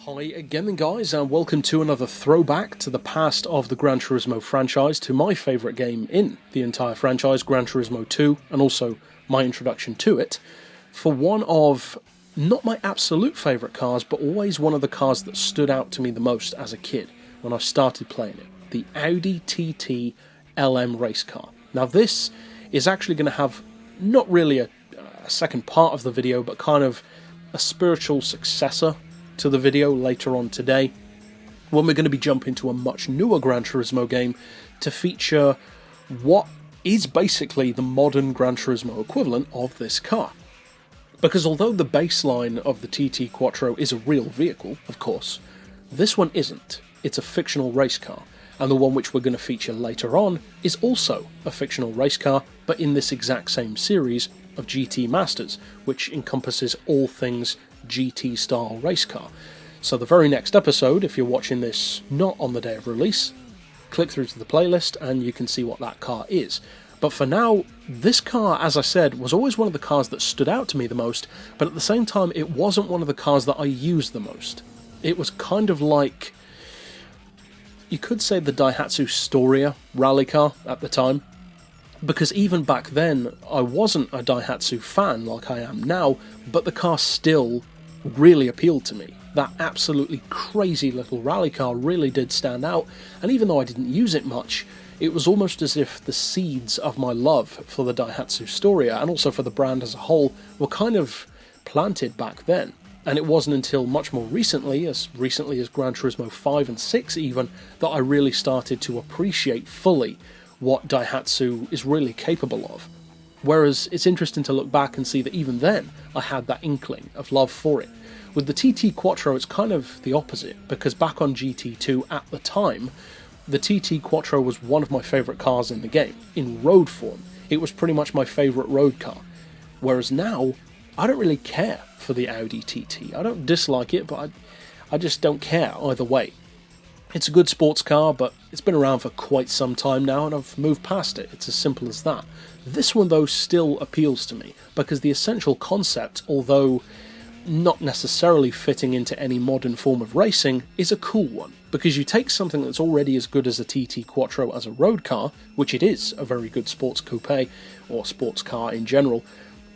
Hi again then guys, and welcome to another throwback to the past of the Gran Turismo franchise, to my favourite game in the entire franchise, Gran Turismo 2, and also my introduction to it, for one of, not my absolute favourite cars, but always one of the cars that stood out to me the most as a kid when I started playing it, the Audi TT LM race car. Now this is actually going to have not really a second part of the video, but kind of a spiritual successor to the video later on today, when we're going to be jumping to a much newer Gran Turismo game to feature what is basically the modern Gran Turismo equivalent of this car. Because although the baseline of the TT Quattro is a real vehicle, of course, this one isn't. It's a fictional race car, and the one which we're going to feature later on is also a fictional race car, but in this exact same series of GT Masters, which encompasses all things GT style race car. So the very next episode, if you're watching this not on the day of release, click through to the playlist and you can see what that car is. But for now, this car, as I said, was always one of the cars that stood out to me the most, but at the same time it wasn't one of the cars that I used the most. It was kind of like, you could say, the Daihatsu Storia rally car at the time, because even back then I wasn't a Daihatsu fan like I am now, but the car still really appealed to me. That absolutely crazy little rally car really did stand out, and even though I didn't use it much, it was almost as if the seeds of my love for the Daihatsu Storia, and also for the brand as a whole, were kind of planted back then. And it wasn't until much more recently as Gran Turismo 5 and 6 even, that I really started to appreciate fully what Daihatsu is really capable of. Whereas it's interesting to look back and see that even then I had that inkling of love for it. With the TT Quattro it's kind of the opposite, because back on GT2 at the time, the TT Quattro was one of my favourite cars in the game. In road form, it was pretty much my favourite road car. Whereas now, I don't really care for the Audi TT. I don't dislike it, but I just don't care either way. It's a good sports car, but it's been around for quite some time now and I've moved past it. It's as simple as that. This one though still appeals to me, because the essential concept, although not necessarily fitting into any modern form of racing, is a cool one. Because you take something that's already as good as a TT Quattro as a road car, which it is a very good sports coupe, or sports car in general,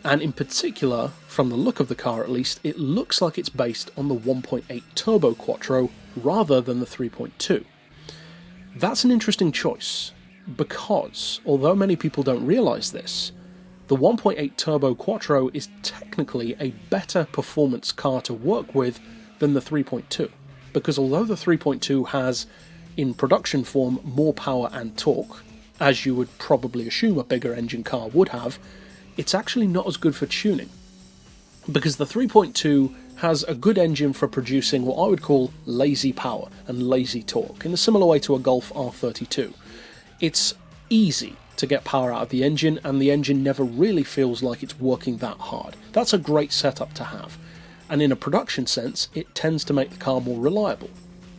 and in particular, from the look of the car at least, it looks like it's based on the 1.8 Turbo Quattro rather than the 3.2. That's an interesting choice, because although many people don't realise this, the 1.8 Turbo Quattro is technically a better performance car to work with than the 3.2. Because although the 3.2 has, in production form, more power and torque, as you would probably assume a bigger engine car would have, it's actually not as good for tuning. Because the 3.2 has a good engine for producing what I would call lazy power and lazy torque, in a similar way to a Golf R32. It's easy to get power out of the engine, and the engine never really feels like it's working that hard. That's a great setup to have, and in a production sense, it tends to make the car more reliable.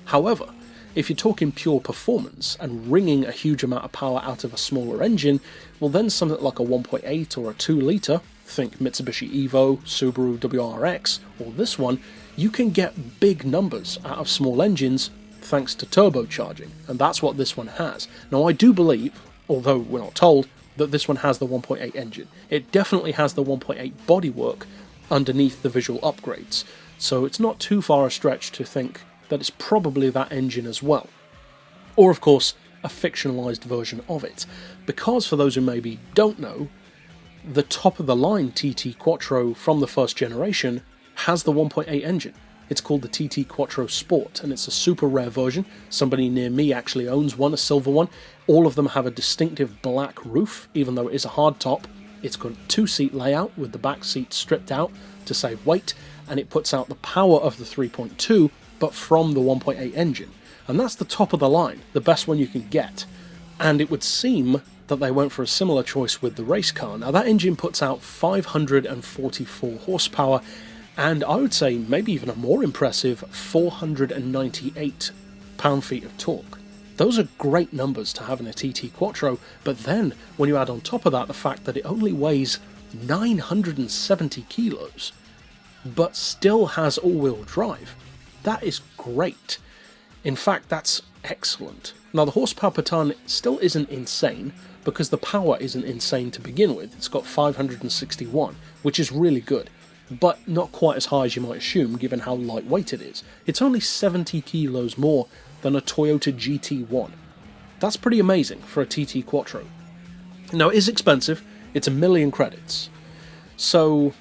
However, if you're talking pure performance and wringing a huge amount of power out of a smaller engine, well then something like a 1.8 or a 2 litre, think Mitsubishi Evo, Subaru WRX, or this one, you can get big numbers out of small engines thanks to turbocharging, and that's what this one has. Now I do believe, although we're not told, that this one has the 1.8 engine. It definitely has the 1.8 bodywork underneath the visual upgrades, so it's not too far a stretch to think that it's probably that engine as well. Or of course, a fictionalized version of it, because for those who maybe don't know, the top of the line TT Quattro from the first generation has the 1.8 engine. It's called the TT Quattro Sport, and it's a super rare version. Somebody near me actually owns one, a silver one. All of them have a distinctive black roof, even though it is a hard top. It's got a 2-seat layout with the back seat stripped out to save weight, and it puts out the power of the 3.2, but from the 1.8 engine. And that's the top of the line, the best one you can get. And it would seem that they went for a similar choice with the race car. Now that engine puts out 544 horsepower, and I would say maybe even a more impressive 498 pound-feet of torque. Those are great numbers to have in a TT Quattro, but then when you add on top of that the fact that it only weighs 970 kilos, but still has all-wheel drive, that is great. In fact, that's excellent. Now, the horsepower per tonne still isn't insane, because the power isn't insane to begin with. It's got 561, which is really good, but not quite as high as you might assume given how lightweight it is. It's only 70 kilos more than a Toyota GT1. That's pretty amazing for a TT Quattro. Now, it is expensive. It's 1 million credits. So,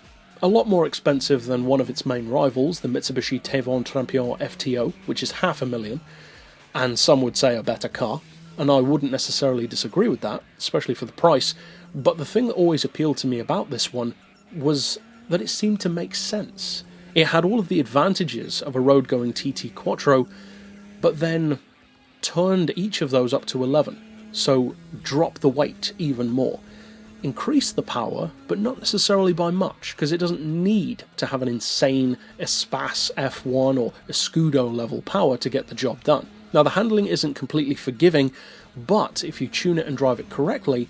a lot more expensive than one of its main rivals, the Mitsubishi Tevon Trampion FTO, which is 500,000, and some would say a better car, and I wouldn't necessarily disagree with that, especially for the price, but the thing that always appealed to me about this one was that it seemed to make sense. It had all of the advantages of a road-going TT Quattro, but then turned each of those up to 11, so drop the weight even more. Increase the power, but not necessarily by much, because it doesn't need to have an insane Espace F1 or Escudo level power to get the job done. Now, the handling isn't completely forgiving, but if you tune it and drive it correctly,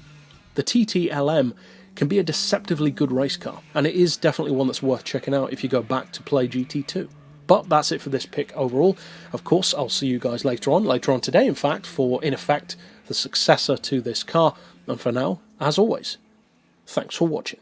the TT-LM can be a deceptively good race car, and it is definitely one that's worth checking out if you go back to play GT2. But that's it for this pick overall. Of course, I'll see you guys later on today, in fact, for, in effect, the successor to this car. And for now, as always, thanks for watching.